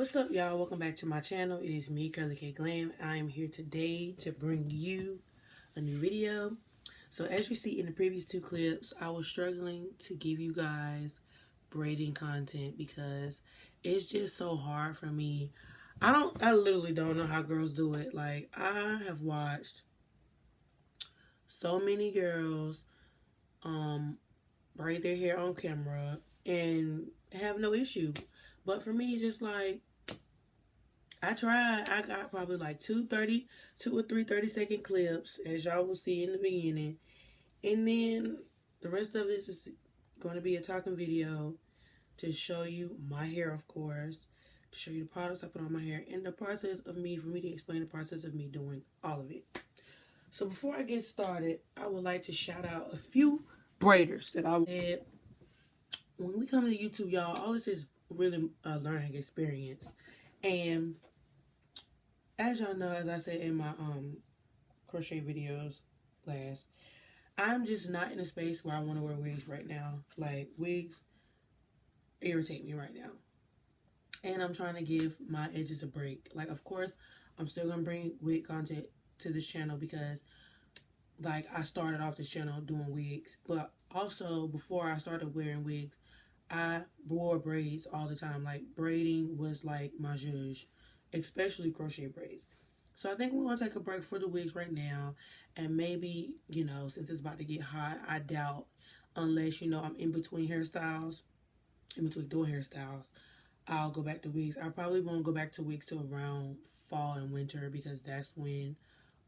What's up, y'all? Welcome back to my channel. It is me, Curly K Glam. I am here today to bring you a new video. So as you see in the previous two clips, I was struggling to give you guys braiding content because it's just so hard for me. I literally don't know how girls do it. Like, I have watched so many girls braid their hair on camera and have no issue. But for me, it's just like, I tried. I got probably like two or three 30-second clips, as y'all will see in the beginning. And then the rest of this is going to be a talking video to show you my hair, of course, to show you the products I put on my hair, and the process of me, for me to explain the process of me doing all of it. So before I get started, I would like to shout out a few braiders that I had. When we come to YouTube, y'all, all this is really a learning experience. And as y'all know, as I said in my crochet videos last, I'm just not in a space where I want to wear wigs right now. Like, wigs irritate me right now. And I'm trying to give my edges a break. Like, of course, I'm still going to bring wig content to this channel because, like, I started off this channel doing wigs. But also, before I started wearing wigs, I wore braids all the time. Like, braiding was like my zhuzh, especially crochet braids. So I think we're going to take a break for the wigs right now. And maybe, you know, since it's about to get hot, I doubt, unless, you know, I'm in between hairstyles, in between doing hairstyles, I'll go back to wigs. I probably won't go back to wigs till around fall and winter because that's when,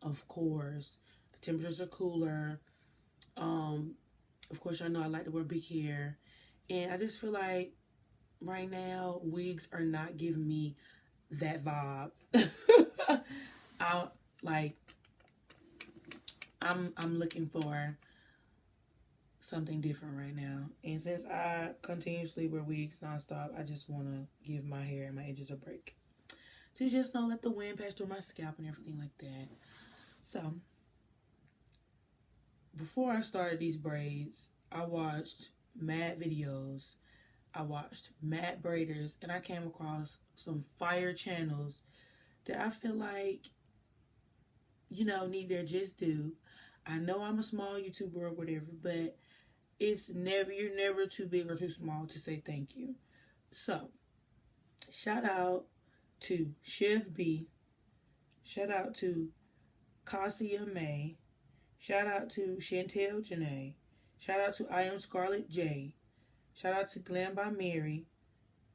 of course, the temperatures are cooler. Of course, y'all know I like to wear big hair. And I just feel like right now, wigs are not giving me that vibe. I'm looking for something different right now. And since I continuously wear wigs nonstop, I just want to give my hair and my edges a break. To just not let the wind pass through my scalp and everything like that. So, before I started these braids, I watched mad videos. I watched mad braiders, and I came across some fire channels that I feel like, you know, need their just due. I know I'm a small YouTuber or whatever, but you're never too big or too small to say thank you. So, shout out to Chef B. Shout out to Cassia May. Shout out to Chantel Janae. Shout out to I Am Scarlett J. Shout out to Glam by Mary,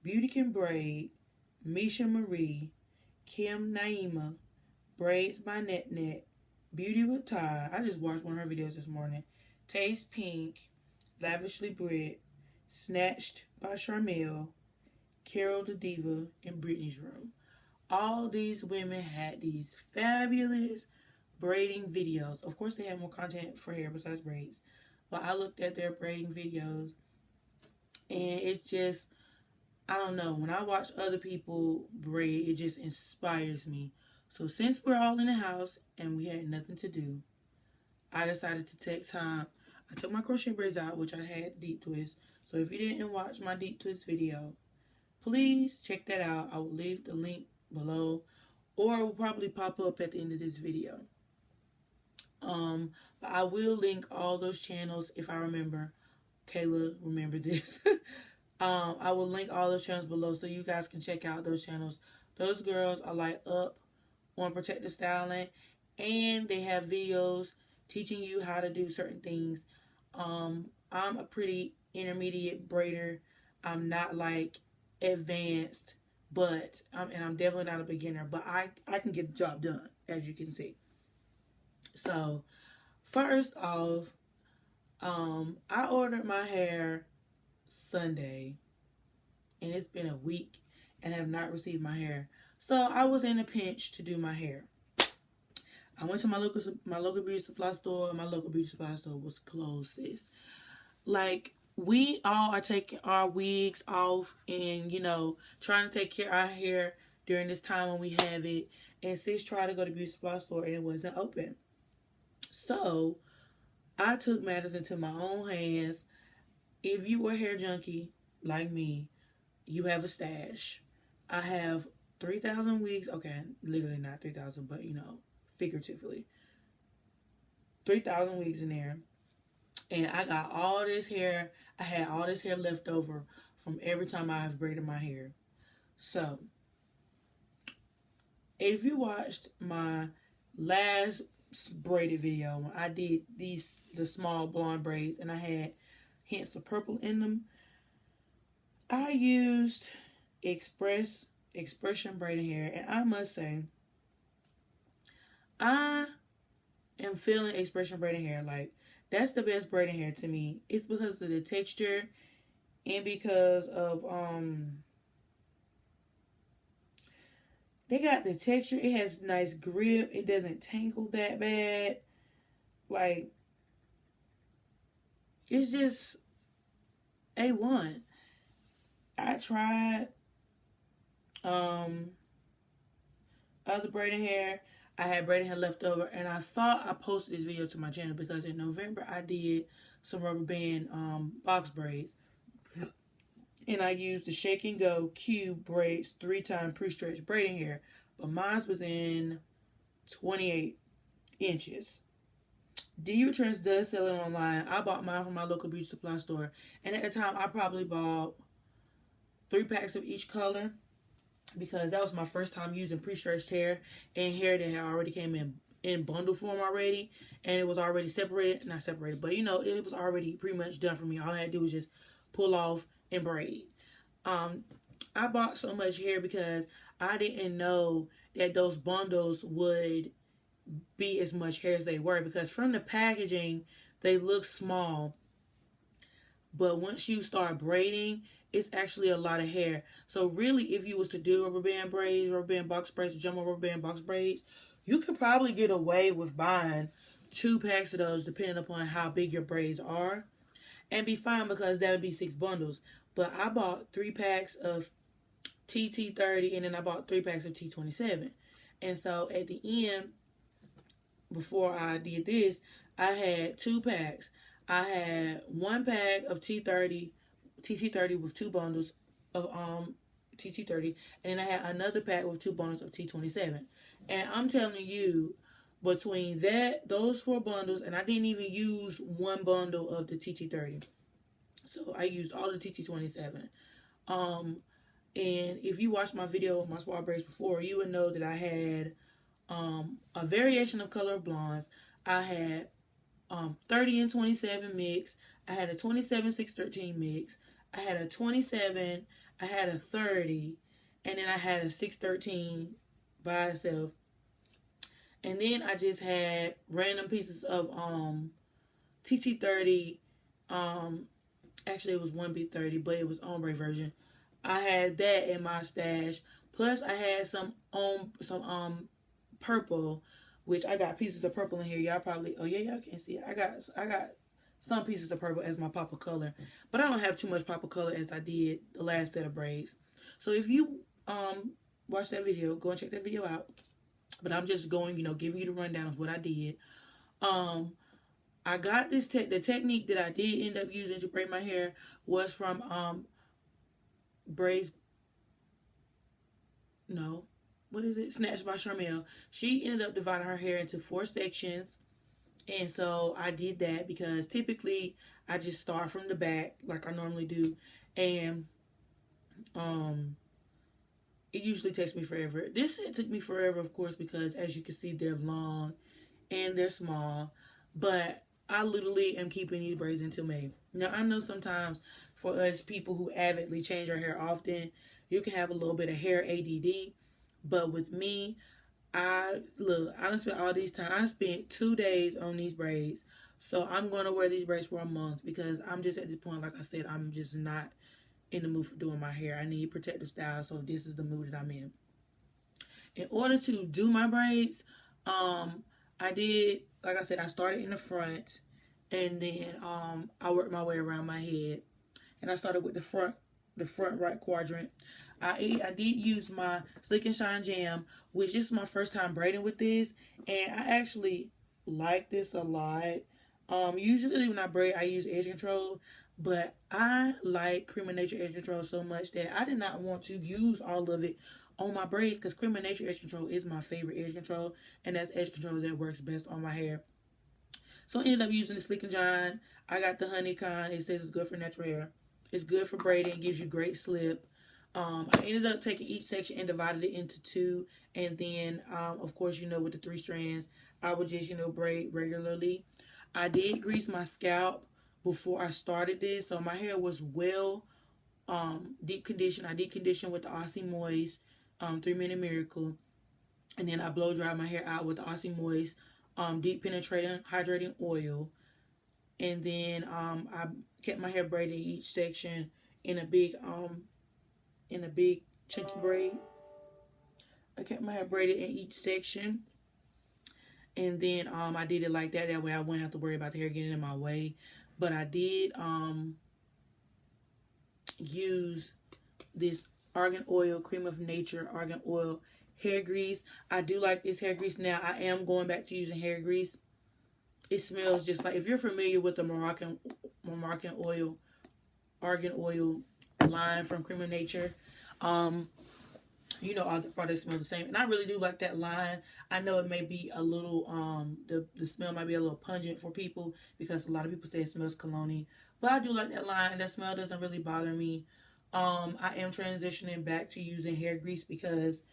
Beauty Can Braid, Misha Marie, Kim Naima, Braids by Net Net, Beauty with Ty. I just watched one of her videos this morning. Taste Pink, Lavishly Brit, Snatched by Charmel, Carol the Diva, and Brittany's Room. All these women had these fabulous braiding videos. Of course, they have more content for hair besides braids. But I looked at their braiding videos, and it's just, I don't know. When I watch other people braid, it just inspires me. So since we're all in the house and we had nothing to do, I decided to take time. I took my crochet braids out, which I had deep twist. So if you didn't watch my deep twist video, please check that out. I will leave the link below, or it will probably pop up at the end of this video. But I will link all those channels if I remember. Kayla, remember this. I will link all those channels below so you guys can check out those channels. Those girls are like up on protective styling, and they have videos teaching you how to do certain things. I'm a pretty intermediate braider. I'm not like advanced, but I'm definitely not a beginner, but I can get the job done, as you can see. So, first off, I ordered my hair Sunday, and it's been a week and have not received my hair. So I was in a pinch to do my hair. I went to my local beauty supply store, and my local beauty supply store was closed, sis. Like, we all are taking our wigs off and, you know, trying to take care of our hair during this time when we have it. And sis tried to go to the beauty supply store, and it wasn't open. So, I took matters into my own hands. If you were a hair junkie like me, you have a stash. I have 3,000 wigs. Okay, literally not 3,000, but you know, figuratively. 3,000 wigs in there. And I got all this hair. I had all this hair left over from every time I have braided my hair. So, if you watched my last braided video when I did the small blonde braids and I had hints of purple in them, I used expression braiding hair, and I must say, I am feeling expression braiding hair. Like, that's the best braiding hair to me. It's because of the texture and because of they got the texture. It has nice grip. It doesn't tangle that bad. Like, it's just A1. I tried other braiding hair. I had braiding hair left over, and I thought I posted this video to my channel because in November I did some rubber band box braids. And I used the Shake and Go Cube Braids 3-time pre-stretch braiding hair. But mine was in 28 inches. DU Trends does sell it online. I bought mine from my local beauty supply store. And at the time, I probably bought 3 packs of each color, because that was my first time using pre-stretched hair and hair that had already came in bundle form already. And it was already separated. Not separated, but you know, it was already pretty much done for me. All I had to do was just pull off and braid. I bought so much hair because I didn't know that those bundles would be as much hair as they were, because from the packaging they look small, but once you start braiding, it's actually a lot of hair. So really, if you was to do rubber band braids, rubber band box braids, jumbo rubber band box braids, you could probably get away with buying 2 packs of those depending upon how big your braids are, and be fine, because that'll be 6 bundles. But I bought 3 packs of TT30, and then I bought 3 packs of T27. And so at the end, before I did this, I had 2 packs. I had 1 pack of TT30 with 2 bundles of TT30, and then I had another pack with 2 bundles of T27. And I'm telling you, between those 4 bundles, and I didn't even use 1 bundle of the TT30. So I used all the TT27. And if you watched my video with my small braids before, you would know that I had a variation of color of blondes. I had 30 and 27 mix. I had a 27 613 mix. I had a 27. I had a 30, and then I had a 613 by itself. And then I just had random pieces of TT30. Actually, it was 1B30, but it was ombre version. I had that in my stash. Plus, I had some purple, which I got pieces of purple in here. Y'all probably, oh yeah, y'all can't see it. I got some pieces of purple as my pop of color, but I don't have too much pop of color as I did the last set of braids. So if you watch that video, go and check that video out. But I'm just going, giving you the rundown of what I did. I got this the technique that I did end up using to braid my hair was from Braids. No, what is it? Snatched by Charmel. She ended up dividing her hair into 4 sections. And so I did that because typically I just start from the back like I normally do. And it usually takes me forever. This set took me forever, of course, because as you can see, they're long and they're small. But I literally am keeping these braids until May. Now, I know sometimes for us people who avidly change our hair often, you can have a little bit of hair ADD. But with me, I done spent all these time. I spent 2 days on these braids. So I'm going to wear these braids for a month because I'm just at this point, like I said, I'm just not in the mood for doing my hair. I need protective style, so this is the mood that I'm in. In order to do my braids, I did, like I said, I started in the front, and then I worked my way around my head, and I started with the front right quadrant. I did use my Slick and Shine Jam, which this is my first time braiding with this, and I actually like this a lot. Usually when I braid, I use edge control, But I like Cream of Nature Edge Control so much that I did not want to use all of it on my braids, because Cream of Nature Edge Control is my favorite edge control, and that's edge control that works best on my hair. So I ended up using the Sleek and John. I got the honey kind. It says it's good for natural hair. It's good for braiding. Gives you great slip. I ended up taking each section and divided it into two. And then, of course, with the 3 strands, I would just, braid regularly. I did grease my scalp before I started this. So my hair was well deep conditioned. I deep conditioned with the Aussie Moist 3-Minute Miracle. And then I blow dried my hair out with the Aussie Moist deep penetrating hydrating oil. And then I kept my hair braided in each section in a big chunky braid. I kept my hair braided in each section. And then I did it like that. That way I wouldn't have to worry about the hair getting in my way. But I did use this Argan Oil, Cream of Nature Argan Oil hair grease. I do like this hair grease now. I am going back to using hair grease. It smells just like, if you're familiar with the Moroccan oil, Argan Oil line from Cream of Nature, all the products smell the same. And I really do like that line. I know it may be a little, the smell might be a little pungent for people because a lot of people say it smells cologne. But I do like that line, and that smell doesn't really bother me. I am transitioning back to using hair grease because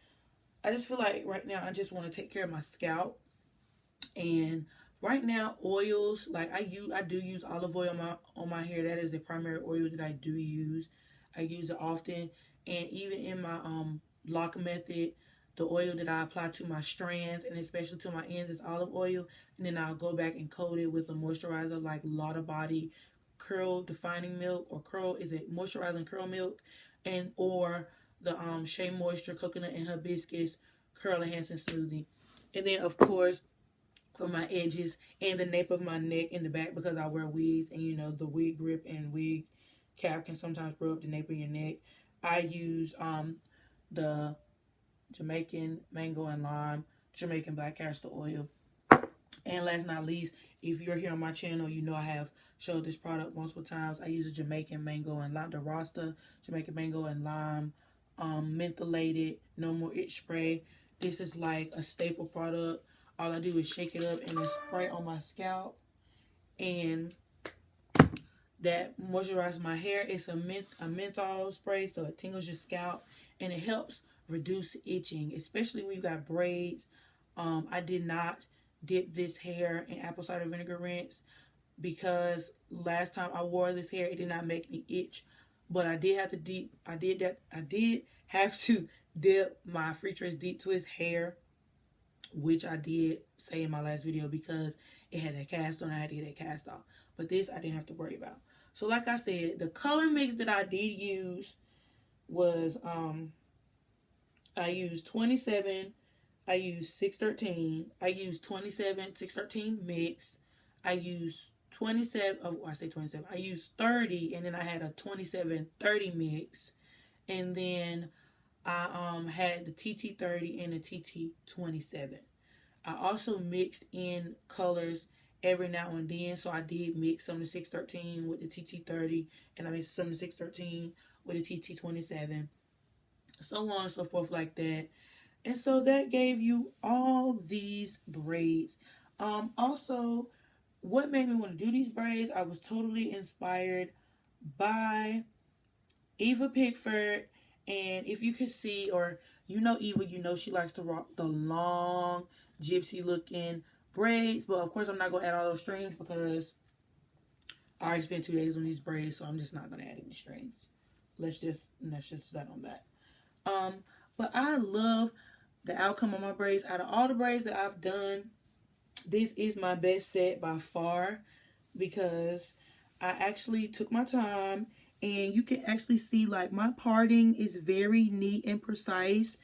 I just feel like right now I just want to take care of my scalp. And right now, oils, like I do use olive oil on my hair. That is the primary oil that I do use. I use it often. And even in my lock method, the oil that I apply to my strands and especially to my ends is olive oil. And then I'll go back and coat it with a moisturizer like Lotta Body Curl Defining Milk, or Moisturizing Curl Milk, and or the Shea Moisture Coconut and Hibiscus Curl Enhancing Smoothie. And then, of course, for my edges and the nape of my neck in the back, because I wear wigs, and the wig grip and wig cap can sometimes rub the nape of your neck, I use the Jamaican Mango and Lime Jamaican Black Castor Oil. And last but not least, if you're here on my channel, I have showed this product multiple times. I use a Jamaican Mango and Lime, the Rasta Jamaican Mango and Lime mentholated No More Itch Spray. This is like a staple product. All I do is shake it up and then spray on my scalp. And that moisturizes my hair. It's a menthol spray, so it tingles your scalp. And it helps reduce itching, especially when you got braids. I did not dip this hair in apple cider vinegar rinse because last time I wore this hair, it did not make me itch. But I did have to dip my Free Trace Deep Twist hair, which I did say in my last video because it had that cast on. I had to get that cast off. But this I didn't have to worry about. So like I said, the color mix that I did use was I used 27, I used 613, I used 27, 613 mix, I used 27, I say 27, I used 30, and then I had a 27, 30 mix, and then I had the TT30 and the TT27. I also mixed in colors every now and then, so I did mix some of the 613 with the TT30, and I mixed some of the 613 with the TT27, so on and so forth like that. And so that gave you all these braids. Also, what made me want to do these braids, I was totally inspired by Eva Pickford. And if you could see, or Eva, she likes to rock the long gypsy looking braids. But of course I'm not going to add all those strings because I already spent 2 days on these braids, so I'm just not going to add any strings. Let's just set on that. But I love the outcome of my braids. Out of all the braids that I've done, this is my best set by far because I actually took my time, and you can actually see like my parting is very neat and precise.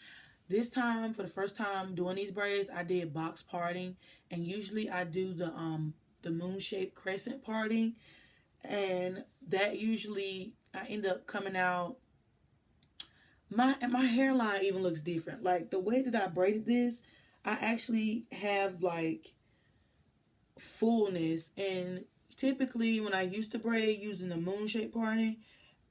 This time, for the first time doing these braids, I did box parting, and usually I do the moon-shaped crescent parting, and that usually I end up coming out. My hairline even looks different. Like the way that I braided this, I actually have like fullness, and typically when I used to braid using the moon shape parting,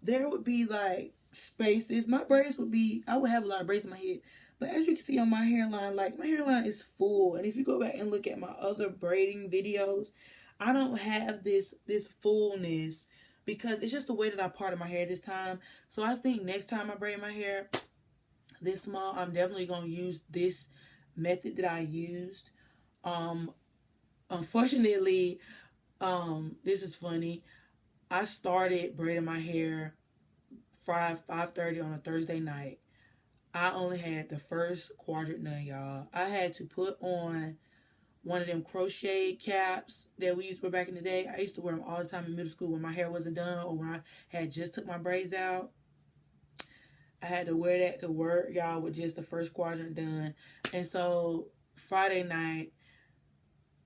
there would be like spaces. My braids would be, I would have a lot of braids in my head. But as you can see on my hairline, like my hairline is full. And if you go back and look at my other braiding videos, I don't have this fullness because it's just the way that I parted my hair this time. So I think next time I braid my hair this small, I'm definitely going to use this method that I used. Unfortunately, this is funny. I started braiding my hair 5:30 on a Thursday night. I only had the first quadrant done, y'all. I had to put on one of them crochet caps that we used to wear back in the day. I used to wear them all the time in middle school when my hair wasn't done or when I had just took my braids out. I had to wear that to work, y'all, with just the first quadrant done. And so Friday night,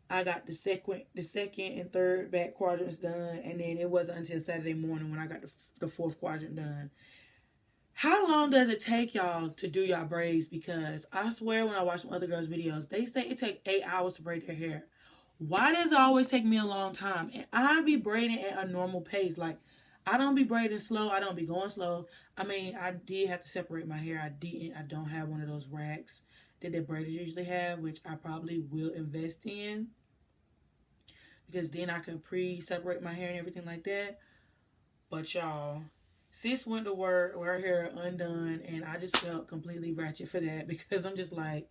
I got the second and third back quadrants done, and then it wasn't until Saturday morning when I got the fourth quadrant done. How long does it take y'all to do y'all braids? Because I swear when I watch some other girls' videos, they say it takes 8 hours to braid their hair. Why does it always take me a long time? And I be braiding at a normal pace. Like, I don't be braiding slow. I don't be going slow. I mean, I did have to separate my hair. I don't have one of those racks that the braiders usually have, which I probably will invest in. Because then I can pre-separate my hair and everything like that. But y'all, sis went to work with her hair undone, and I just felt completely ratchet for that because I'm just like,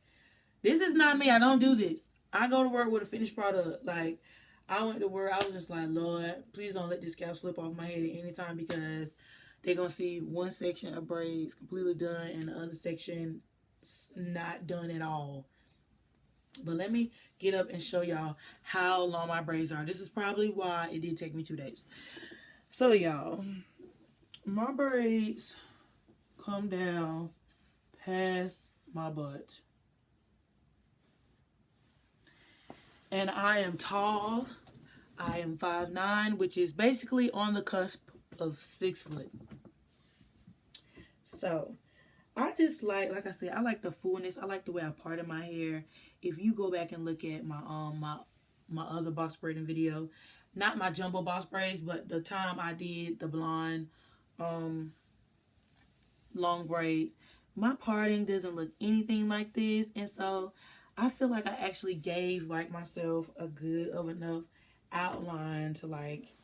this is not me. I don't do this. I go to work with a finished product. Like, I went to work. I was just like, Lord, please don't let this scalp slip off my head at any time because they're going to see one section of braids completely done and the other section not done at all. But let me get up and show y'all how long my braids are. This is probably why it did take me 2 days. So, y'all, my braids come down past my butt. And I am tall. I am 5'9", which is basically on the cusp of 6 foot. So, I just like I said, I like the fullness. I like the way I parted my hair. If you go back and look at my my other box braiding video, not my jumbo box braids, but the time I did the blonde long braids, my parting doesn't look anything like this. And so I feel like I actually gave like myself a good of enough outline to like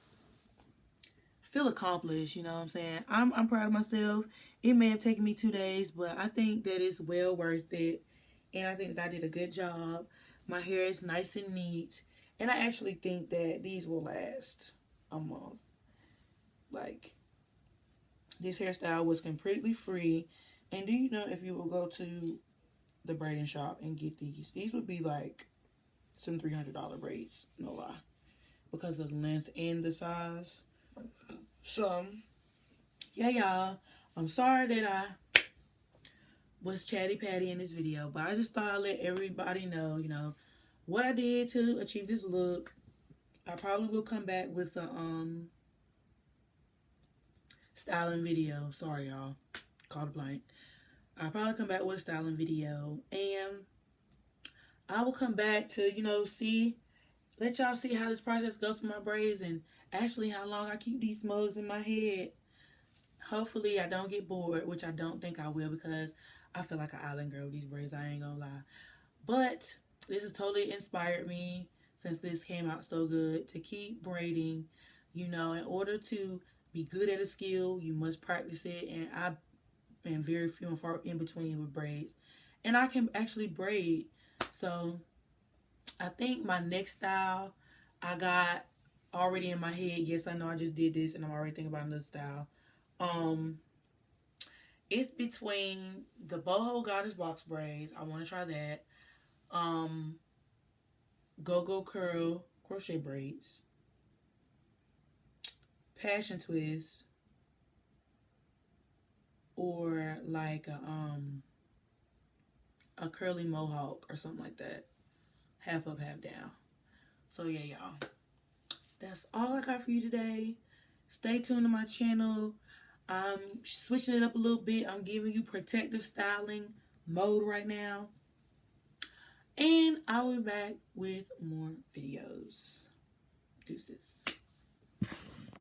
feel accomplished, you know what I'm saying? I'm proud of myself. It may have taken me 2 days, but I think that it's well worth it. And I think that I did a good job. My hair is nice and neat. And I actually think that these will last a month. Like, this hairstyle was completely free. And do you know if you will go to the braiding shop and get these would be like some $300 braids, no lie. Because of the length and the size. So, yeah, y'all. I'm sorry that I was chatty patty in this video, but I just thought I'd let everybody know, you know, what I did to achieve this look. I probably will come back with a styling video. Sorry, y'all. Called a blank. I'll probably come back with a styling video, and I will come back to, you know, let y'all see how this process goes with my braids and actually how long I keep these mugs in my head. Hopefully I don't get bored, which I don't think I will because I feel like an island girl with these braids, I ain't gonna lie. But this has totally inspired me since this came out so good to keep braiding. You know, in order to be good at a skill, you must practice it, and I am very few and far in between with braids. And I can actually braid. So I think my next style I got already in my head. Yes, I know I just did this and I'm already thinking about another style. It's between the Boho Goddess box braids. I want to try that. Go-Go Curl crochet braids. Passion twist. Or like a curly mohawk or something like that. Half up, half down. So yeah, y'all. That's all I got for you today. Stay tuned to my channel. I'm switching it up a little bit. I'm giving you protective styling mode right now. And I will be back with more videos. Deuces.